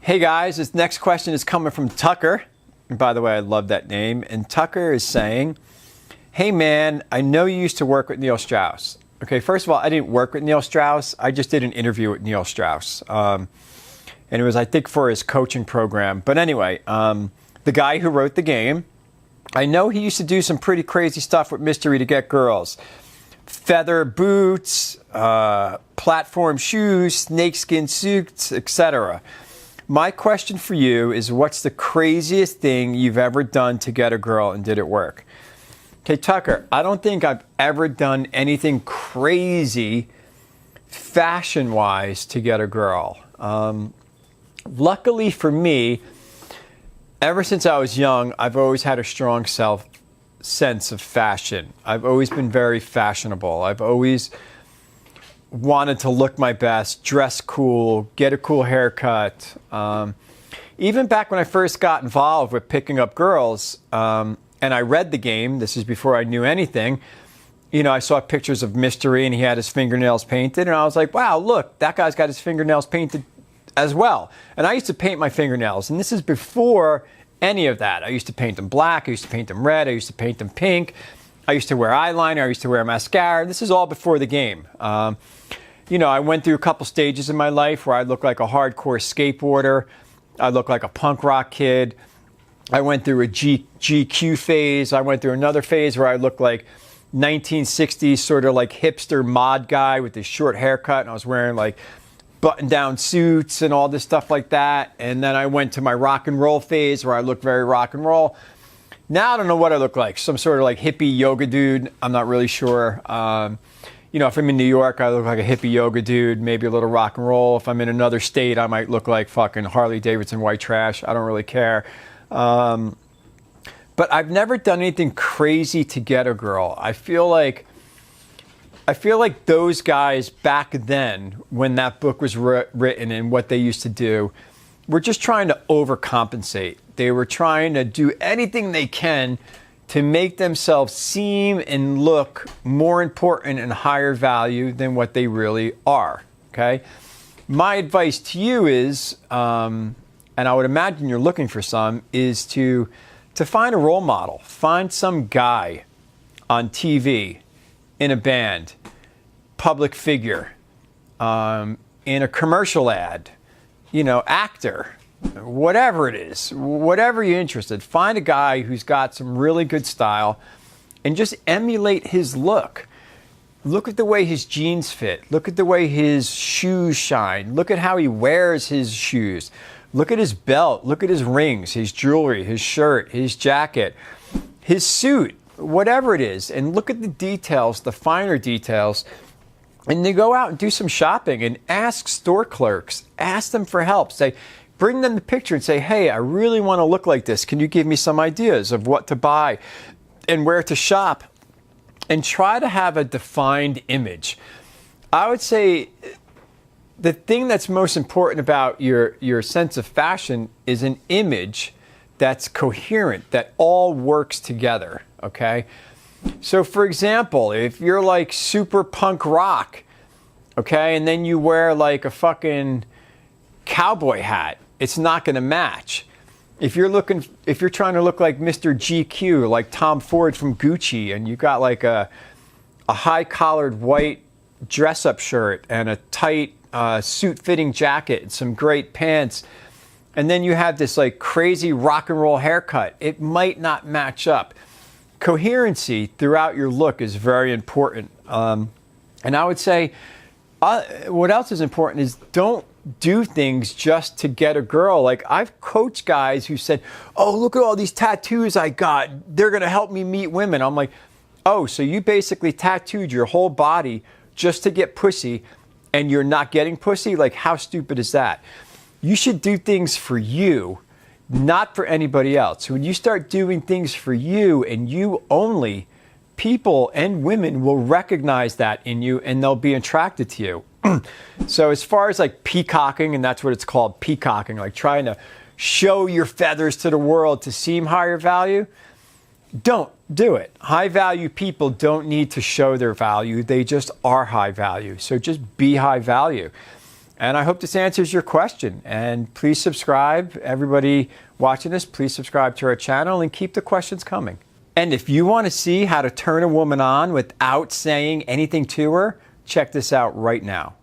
Hey guys, this next question is coming from Tucker. And by the way, I love that name. And Tucker is saying, hey man, I know you used to work with Neil Strauss. Okay, first of all, I didn't work with Neil Strauss. I just did an interview with Neil Strauss. And it was, I think, for his coaching program. But anyway, the guy who wrote the game, I know he used to do some pretty crazy stuff with Mystery to get girls. Feather boots, platform shoes, snakeskin suits, etc. My question for you is, what's the craziest thing you've ever done to get a girl, and did it work? Okay, Tucker, I don't think I've ever done anything crazy fashion-wise to get a girl. Luckily for me, ever since I was young, I've always had a strong sense of fashion. I've always been very fashionable. I've always wanted to look my best, dress cool, get a cool haircut. Even back when I first got involved with picking up girls, and I read the game, this is before I knew anything, you know, I saw pictures of Mystery and he had his fingernails painted, and I was like, wow, look, that guy's got his fingernails painted as well. And I used to paint my fingernails, and this is before any of that. I used to paint them black, I used to paint them red, I used to paint them pink, I used to wear eyeliner, I used to wear mascara. This is all before the game. You know, I went through a couple stages in my life where I looked like a hardcore skateboarder. I looked like a punk rock kid. I went through a GQ phase. I went through another phase where I looked like 1960s sort of like hipster mod guy with this short haircut, and I was wearing like button-down suits and all this stuff like that. And then I went to my rock and roll phase where I looked very rock and roll. Now I don't know what I look like. Some sort of like hippie yoga dude. I'm not really sure. You know, if I'm in New York, I look like a hippie yoga dude, maybe a little rock and roll. If I'm in another state, I might look like fucking Harley Davidson white trash. I don't really care. But I've never done anything crazy to get a girl. I feel like those guys back then, when that book was written and what they used to do, were just trying to overcompensate. They were trying to do anything they can to make themselves seem and look more important and higher value than what they really are, okay? My advice to you is, and I would imagine you're looking for some, is to find a role model. Find some guy on TV, in a band, public figure, in a commercial ad, you know, actor, whatever it is, whatever you're interested, find a guy who's got some really good style and just emulate his look. Look at the way his jeans fit. Look at the way his shoes shine. Look at how he wears his shoes. Look at his belt. Look at his rings, his jewelry, his shirt, his jacket, his suit, whatever it is. And look at the details, the finer details. And then go out and do some shopping and ask store clerks. Ask them for help. Say, bring them the picture and say, hey, I really want to look like this. Can you give me some ideas of what to buy and where to shop? And try to have a defined image. I would say the thing that's most important about your sense of fashion is an image that's coherent, that all works together, okay? So for example, if you're like super punk rock, okay, and then you wear like a fucking cowboy hat, it's not going to match. If you're trying to look like Mr. GQ, like Tom Ford from Gucci, and you got like a high-collared white dress-up shirt and a tight suit-fitting jacket and some great pants, and then you have this like crazy rock and roll haircut, it might not match up. Coherency throughout your look is very important. And I would say what else is important is don't do things just to get a girl. Like I've coached guys who said, oh, look at all these tattoos I got. They're going to help me meet women. I'm like, oh, so you basically tattooed your whole body just to get pussy and you're not getting pussy? Like how stupid is that? You should do things for you, not for anybody else. When you start doing things for you and you only, people and women will recognize that in you and they'll be attracted to you. So as far as like peacocking, and that's what it's called, peacocking, like trying to show your feathers to the world to seem higher value, don't do it. High value people don't need to show their value. They just are high value. So just be high value. And I hope this answers your question. And please subscribe. Everybody watching this, please subscribe to our channel and keep the questions coming. And if you want to see how to turn a woman on without saying anything to her, check this out right now.